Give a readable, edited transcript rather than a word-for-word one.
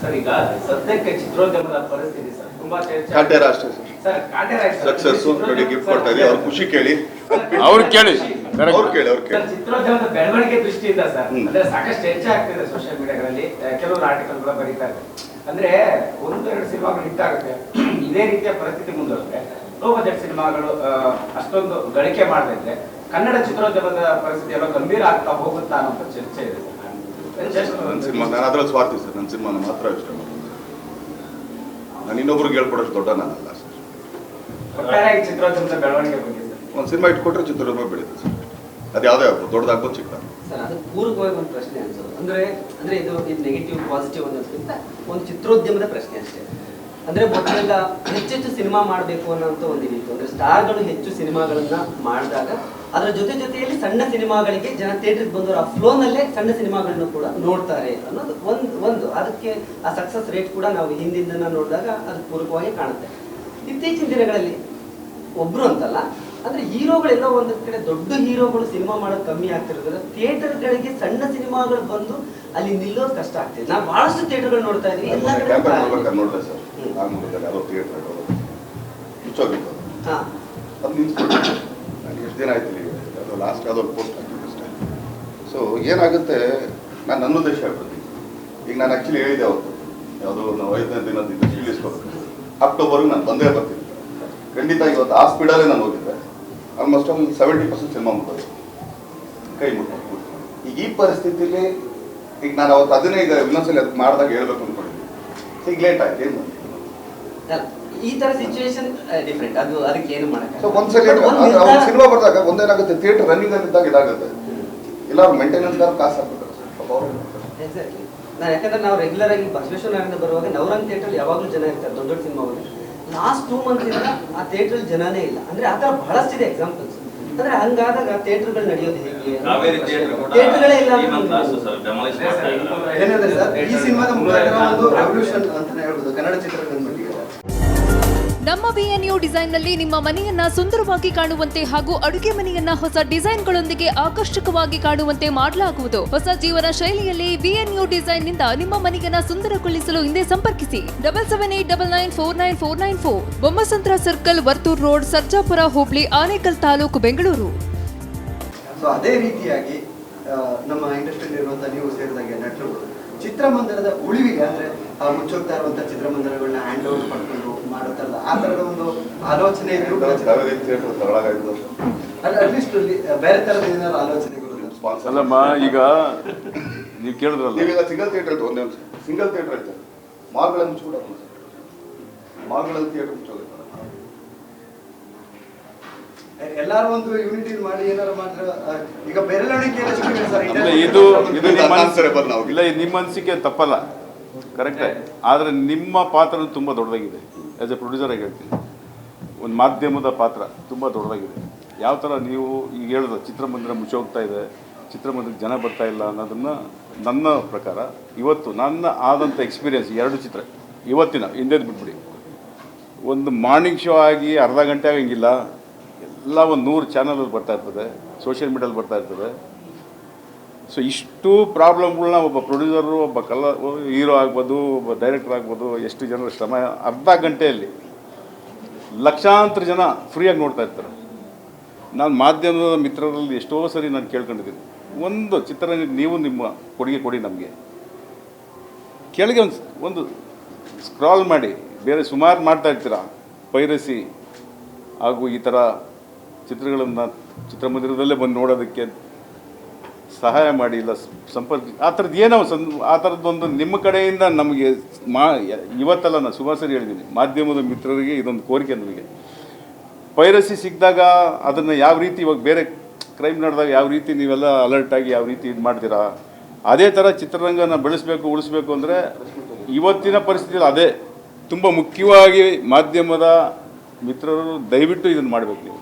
Sir, ಈಗ ಸದ್ಯಕ್ಕೆ ಚಿತ್ರೋದ್ಯಮದ ಪರಿಸ್ಥಿತಿ ಸರ್ ತುಂಬಾ ಕಾಟೇರ ಅಷ್ಟೇ ಸರ್. ಸಕ್ಸಸ್ ನೋಡಿ ಗಿಫ್ಟ್ ಕೊಡ್ತಾ ಇದೆ. ಅವ್ರ ಖುಷಿ ಕೇಳಿ, ಅವ್ರು ಕೇಳಿ. ಚಿತ್ರೋದ್ಯಮದ ಬೆಳವಣಿಗೆ ದೃಷ್ಟಿಯಿಂದ ಸರ್ ಅಂದ್ರೆ ಸಾಕಷ್ಟು ಹೆಚ್ಚಾಗ್ತಿದೆ ಸೋಷಿಯಲ್ ಮೀಡಿಯಾಗಳಲ್ಲಿ. ಕೆಲವರು ಆರ್ಟಿಕಲ್ಗಳು ಬರೀತಾರೆ ಅಂದ್ರೆ 1-2 ಸಿನಿಮಾಗಳು ಹಿಟ್ ಆಗುತ್ತೆ, ಇದೇ ರೀತಿಯ ಪರಿಸ್ಥಿತಿ ಮುಂದುವರೆದ್ರೆ ಲೋ ಬಜೆಟ್ ಸಿನಿಮಾಗಳು ಅಷ್ಟೊಂದು ಗಳಿಕೆ ಮಾಡದಿದ್ರೆ ಕನ್ನಡ ಚಿತ್ರೋದ್ಯಮದ ಪರಿಸ್ಥಿತಿ ಎಲ್ಲ ಗಂಭೀರ ಆಗ್ತಾ ಹೋಗುತ್ತಾ ಅನ್ನೋ ಚರ್ಚೆ ಇದೆ. ನನ್ನ ಸಿನಿಮಾ ನಾನು ಅದ್ರಲ್ಲಿ ಸ್ವಾರ್ಥಿ ಸರ್. ನನ್ನ ಸಿನಿಮಾನ ಮಾತ್ರ ಇಷ್ಟ ಮಾಡೋದು. ನಾನು ಇನ್ನೊಬ್ರಿಗೆ ಹೇಳ್ಕೊಡೋಷ್ಟು ದೊಡ್ಡ ನಾನಲ್ಲ ಸರ್. ಒಟ್ಟಾರೆಯಾಗಿ ಚಿತ್ರೋದ್ಯಮದ ಬೆಳವಣಿಗೆ ಬಗ್ಗೆ ಒಂದು ಸಿನಿಮಾ ಇಟ್ಕೊಟ್ರೆ ಚಿತ್ರೋದ್ಯಮ ಬೆಳೀತದೆ ಸರ್. ಅದು ಯಾವುದೇ ಆಗ್ಬೋದು, ದೊಡ್ಡದಾಗ್ಬೋದು, ಚಿಕ್ಕದಾಗ್ಬೋದು ಸರ್. ಅದು ಪೂರ್ವಕವಾಗಿ ಒಂದು ಪ್ರಶ್ನೆ ಅನ್ಸೋದು ಅಂದ್ರೆ ಇದು ನೆಗೆಟಿವ್ ಪಾಸಿಟಿವ್ ಅನ್ನೋದಕ್ಕಿಂತ ಒಂದು ಚಿತ್ರೋದ್ಯಮದ ಪ್ರಶ್ನೆ ಅಷ್ಟೇ. ಅಂದ್ರೆ ಮೊದಲೆಲ್ಲ ಹೆಚ್ಚೆಚ್ಚು ಸಿನಿಮಾ ಮಾಡಬೇಕು ಅನ್ನೋಂಥ ಒಂದು ಇತ್ತು. ಅಂದ್ರೆ ಸ್ಟಾರ್ಗಳು ಹೆಚ್ಚು ಸಿನಿಮಾಗಳನ್ನ ಮಾಡಿದಾಗ ಅದರ ಜೊತೆಯಲ್ಲಿ ಸಣ್ಣ ಸಿನಿಮಾಗಳಿಗೆ ಜನ ಥಿಯೇಟರ್ಗೆ ಬಂದವರು ಆ ಫ್ಲೋನಲ್ಲೇ ಸಣ್ಣ ಸಿನಿಮಾಗಳನ್ನು ಕೂಡ ನೋಡ್ತಾರೆ ಅನ್ನೋದು ಒಂದು ಅದಕ್ಕೆ ಆ ಸಕ್ಸಸ್ ರೇಟ್ ಕೂಡ ನಾವು ಹಿಂದಿಂದ ನೋಡಿದಾಗ ಅದು ಪೂರಕವಾಗಿ ಕಾಣುತ್ತೆ. ಇತ್ತೀಚಿನ ದಿನಗಳಲ್ಲಿ ಒಬ್ರು ಅಂತಲ್ಲ, ಅಂದ್ರೆ ಹೀರೋಗಳೆಲ್ಲ ಒಂದು ಕಡೆ ದೊಡ್ಡ ಹೀರೋಗಳು ಸಿನಿಮಾ ಮಾಡೋದು ಕಮ್ಮಿ ಆಗ್ತಿರೋದ್ರಿಂದ ಥಿಯೇಟರ್ಗಳಿಗೆ ಸಣ್ಣ ಸಿನಿಮಾಗಳು ಬಂದು ಅಲ್ಲಿ ನಿಲ್ಲೋದು ಕಷ್ಟ ಆಗ್ತಿದೆ. ನಾವು ಬಹಳಷ್ಟು ಥಿಯೇಟರ್ಗಳು ನೋಡ್ತಾ ಇದ್ವಿ. ಎಲ್ಲ ಕಡೆ ನೋಡಿದೆ ಸರ್. ನಾಗಮಂಗಲದಲ್ಲಿ ಯಾವುದೋ ಥಿಯೇಟರ್ ಮುಚ್ಚೋಗಿತ್ತು. ಅದು ನಿಂತ್ಕೊಂಡು ನನಗೆ ಎಷ್ಟು ದಿನ ಆಯ್ತು ಇಲ್ಲಿ, ಅದು ಲಾಸ್ಟ್ ಯಾವುದೋ ಪೋಸ್ಟ್ ಹಾಕಿದ್ದು ಅಷ್ಟೇ. ಸೊ ಏನಾಗುತ್ತೆ, ನಾನು ನನ್ನ ಉದ್ದೇಶ ಹೇಳ್ಬಿಡ್ತೀನಿ. ಈಗ ನಾನು ಆ್ಯಕ್ಚುಲಿ ಹೇಳಿದೆ ಅವತ್ತು ಯಾವುದೋ ನಾವು 5ನೇ ದಿನದಿಂದ ಇಳಿಸ್ಕೋಬೇಕು, ಅಕ್ಟೋಬರ್ಗೆ ನಾನು ಬಂದೇ ಬರ್ತೀನಿ ಖಂಡಿತ. ಇವತ್ತು ಆ ಸ್ಪೀಡಲ್ಲೇ ನಾನು ಹೋಗಿದ್ದೆ. ಆಲ್ಮೋಸ್ಟ್ ಅಲ್ಲಿ 70% ಸಿನಿಮಾ ಮುಟ್ಟೋದು, ಕೈ ಮುಟ್ಟು. ಈಗ ಈ ಪರಿಸ್ಥಿತಿಲಿ ಈಗ ನಾನು ಅವತ್ತು ಅದನ್ನೇ ಈಗ ಇನ್ನೊಂದ್ಸಲಿ ಅದು ಮಾಡಿದಾಗ ಹೇಳ್ಬೇಕು ಅಂದ್ಕೊಂಡಿದ್ದೀನಿ. ಈಗ ಲೇಟ್ ಆಯ್ತು, ಏನು ಈ ತರ ಸಿಚುವೇಶನ್ ಡಿಫರೆಂಟ್. ಅದು ಅದಕ್ಕೆ ಏನು ಮಾಡಕ್ಕೆ. ಸೊ ಒಂದ್ಸಲಿ ಸಿನಿಮಾ ಬರ್ದಾಗ ಒಂದೇನಾಗುತ್ತೆ, ಥಿಯೇಟರ್ ರನ್ನಿಂಗ್ ಅಲ್ಲಿ ಇದ್ದಾಗ ಇದಾಗುತ್ತೆ. ಎಲ್ಲರೂ ಮೇಂಟೆನೆನ್ಸ್ ಕಾಸು ಹಾಕ್ತಾರೆ ಎಕ್ಸಾಕ್ಟ್ಲಿ. ಯಾಕಂದ್ರೆ ನಾವು ರೆಗ್ಯುಲರ್ ಆಗಿ ಬಸವೇಶ್ವರ ನಗರದಿಂದ ಬರುವಾಗ ನವರಂಗ್ ಥಿಯೇಟರ್ ಯಾವಾಗಲೂ ಜನ ಇರ್ತಾರೆ. ದೊಡ್ಡ ದೊಡ್ಡ ಸಿನಿಮಾಗಳು ಲಾಸ್ಟ್ 2 months ಇಂದ ಆ ಥಿಯೇಟರ್ ಜನನೇ ಇಲ್ಲ. ಅಂದ್ರೆ ಆ ತರ ಬಹಳಷ್ಟಿದೆ ಎಕ್ಸಾಂಪಲ್ಸ್. ಅಂದ್ರೆ ಹಂಗಾದಾಗ ಥಿಯೇಟರ್ಗಳು ನಡೆಯೋದು ಹೇಗೆ? ಥಿಯೇಟರ್ಗಳೇ ಇಲ್ಲ. ಏನಂದ್ರೆ ಸರ್, ಈ ಸಿನಿಮಾದ ಮೂಲಕ ಒಂದು ರೆವಲ್ಯೂಷನ್ ಅಂತಾನೆ ಹೇಳ್ಬೋದು ಕನ್ನಡ ಚಿತ್ರರಂಗದ ಮಟ್ಟಿಗೆ. ನಮ್ಮ ವಿಎನ್ಯು ಡಿಸೈನ್ನಲ್ಲಿ ನಿಮ್ಮ ಮನೆಯನ್ನ ಸುಂದರವಾಗಿ ಕಾಣುವಂತೆ ಹಾಗೂ ಅಡುಗೆ ಮನೆಯನ್ನ ಹೊಸ ಡಿಸೈನ್ಗಳೊಂದಿಗೆ ಆಕರ್ಷಕವಾಗಿ ಕಾಣುವಂತೆ ಮಾಡಲಾಗುವುದು. ಹೊಸ ಜೀವನ ಶೈಲಿಯಲ್ಲಿ ವಿಎನ್ಯು ಡಿಸೈನ್ನಿಂದ ನಿಮ್ಮ ಮನೆಯನ್ನ ಸುಂದರಗೊಳಿಸಲು ಹಿಂದೆ ಸಂಪರ್ಕಿಸಿ 7789949494, ಬೊಮ್ಮಸಂದ್ರ ಸರ್ಕಲ್, ವರ್ತೂರ್ ರೋಡ್, ಸರ್ಜಾಪುರ ಹೋಬಳಿ, ಆನೇಕಲ್ ತಾಲೂಕು, ಬೆಂಗಳೂರು. ಸೊ ಅದೇ ರೀತಿಯಾಗಿ ನಮ್ಮ ಇಂಡಸ್ಟ್ರಿಯಲ್ಲಿ ಇರುವಂತಹ ನೀವು ಸೇರಿದಾಗೆ ನಟರುಗಳು ಚಿತ್ರಮಂದಿರದ ಉಳಿವಿಗೆ ಅಂದ್ರೆ ಮುಚ್ಚೋಗ್ತಾ ಇರುವಂತಹ ಚಿತ್ರಮಂದಿರಗಳನ್ನ ಹ್ಯಾಂಡ್ ಓವರ್ ಪಡ್ಕೊಂಡು ಮಾಡೋ ತರದ ಆ ತರದ ಒಂದು ಆಲೋಚನೆ ಅಟ್ಲೀಸ್ಟ್ ಬೇರೆ ತರದ ಏನಾದ್ರು ಆಲೋಚನೆಗಳು ಅಲ್ಲಮ್ಮ. ಈಗ ನೀವು ಕೇಳಿದ್ರಲ್ಲ, ನೀವೀಗ ಸಿಂಗಲ್ ಥಿಯೇಟರ್ ಐತೆ, ಒಂದೇ ಸಿಂಗಲ್ ಥಿಯೇಟರ್ ಐತೆ, ಮಾಲ್ಗಳಲ್ಲಿ ಮುಚ್ಚಿಬಿಡೋದು. ಮಾಲ್ಗಳಲ್ಲಿ ಥಿಯೇಟರ್ ಮುಚ್ಚೋಗುತ್ತೆ. ಎಲ್ಲಾರು ಒಂದು ಯೂನಿಟಿ ಮಾಡಿ ಏನಾರು ಮಾತ್ರ ಈಗ ಬೆರಳಿಕೆ ಇದು ನಿಮ್ಮ ಅನಿಸಿಕೆ ತಪ್ಪಲ್ಲ, ಕರೆಕ್ಟೇ. ಆದರೆ ನಿಮ್ಮ ಪಾತ್ರ ತುಂಬ ದೊಡ್ಡದಾಗಿದೆ. ಆ್ಯಸ್ ಎ ಪ್ರೊಡ್ಯೂಸರ್ ಆಗಿ ಹೇಳ್ತೀನಿ, ಒಂದು ಮಾಧ್ಯಮದ ಪಾತ್ರ ತುಂಬ ದೊಡ್ಡದಾಗಿದೆ. ಯಾವ ಥರ ನೀವು ಈಗ ಹೇಳಿದ್ರೆ ಚಿತ್ರಮಂದಿರ ಮುಚ್ಚೋಗ್ತಾ ಇದೆ, ಚಿತ್ರಮಂದಿರಕ್ಕೆ ಜನ ಬರ್ತಾ ಇಲ್ಲ ಅನ್ನೋದನ್ನು ನನ್ನ ಪ್ರಕಾರ ಇವತ್ತು ನನ್ನ ಆದಂಥ ಎಕ್ಸ್ಪೀರಿಯನ್ಸ್ 2 ಚಿತ್ರ ಇವತ್ತಿನ ಹಿಂದೆದು ಬಿಟ್ಬಿಡಿ. ಒಂದು ಮಾರ್ನಿಂಗ್ ಶೋ ಆಗಿ ಅರ್ಧ ಗಂಟೆ ಆಗಂಗಿಲ್ಲ, ಎಲ್ಲ ಒಂದು 100 ಚಾನಲಲ್ಲಿ ಬರ್ತಾ ಇರ್ತದೆ, ಸೋಷಿಯಲ್ ಮೀಡಿಯಲ್ಲಿ ಬರ್ತಾ ಇರ್ತದೆ. ಸೊ ಇಷ್ಟು ಪ್ರಾಬ್ಲಮ್ಗಳನ್ನ ಒಬ್ಬ ಪ್ರೊಡ್ಯೂಸರು, ಒಬ್ಬ ಹೀರೋ ಆಗ್ಬೋದು, ಒಬ್ಬ ಡೈರೆಕ್ಟರ್ ಆಗ್ಬೋದು, ಎಷ್ಟು ಜನರ ಶ್ರಮ, ಅರ್ಧ ಗಂಟೆಯಲ್ಲಿ ಲಕ್ಷಾಂತರ ಜನ ಫ್ರೀಯಾಗಿ ನೋಡ್ತಾ ಇರ್ತಾರೆ. ನಾನು ಮಾಧ್ಯಮದ ಮಿತ್ರರಲ್ಲಿ ಎಷ್ಟೋ ಸರಿ ನಾನು ಕೇಳ್ಕೊಂಡಿದ್ದೀನಿ, ಒಂದು ಚಿತ್ರ ನೀವು ನಿಮ್ಮ ಕೊಡುಗೆ ಕೊಡಿ ನಮಗೆ. ಕೆಳಗೆ ಒಂದು ಸ್ಕ್ರಾಲ್ ಮಾಡಿ, ಬೇರೆ ಸುಮಾರು ಮಾಡ್ತಾ ಇರ್ತೀರ ಪೈರಸಿ ಹಾಗೂ ಈ ಥರ ಚಿತ್ರಗಳನ್ನು ಚಿತ್ರಮಂದಿರದಲ್ಲೇ ಬಂದು ನೋಡೋದಕ್ಕೆ ಸಹಾಯ ಮಾಡಿ, ಇಲ್ಲ ಸಂಪರ್ಕ ಆ ಥರದ್ದು ಏನೋ ಆ ಥರದ್ದೊಂದು ನಿಮ್ಮ ಕಡೆಯಿಂದ ನಮಗೆ ಇವತ್ತೆಲ್ಲ ನಾನು ಸುಮಾರು ಸರಿ ಹೇಳಿದ್ದೀನಿ, ಮಾಧ್ಯಮದ ಮಿತ್ರರಿಗೆ ಇದೊಂದು ಕೋರಿಕೆ. ನಮಗೆ ಪೈರಸಿ ಸಿಕ್ಕಿದಾಗ ಅದನ್ನು ಯಾವ ರೀತಿ, ಇವಾಗ ಬೇರೆ ಕ್ರೈಮ್ ನಡೆದಾಗ ಯಾವ ರೀತಿ ನೀವೆಲ್ಲ ಅಲರ್ಟಾಗಿ ಯಾವ ರೀತಿ ಇದು ಮಾಡ್ತೀರಾ, ಅದೇ ಥರ ಚಿತ್ರರಂಗನ ಬೆಳೆಸಬೇಕು, ಉಳಿಸ್ಬೇಕು ಅಂದರೆ ಇವತ್ತಿನ ಪರಿಸ್ಥಿತಿಯಲ್ಲಿ ಅದೇ ತುಂಬ ಮುಖ್ಯವಾಗಿ ಮಾಧ್ಯಮದ ಮಿತ್ರರು ದಯವಿಟ್ಟು ಇದನ್ನು ಮಾಡಬೇಕು ನೀವು.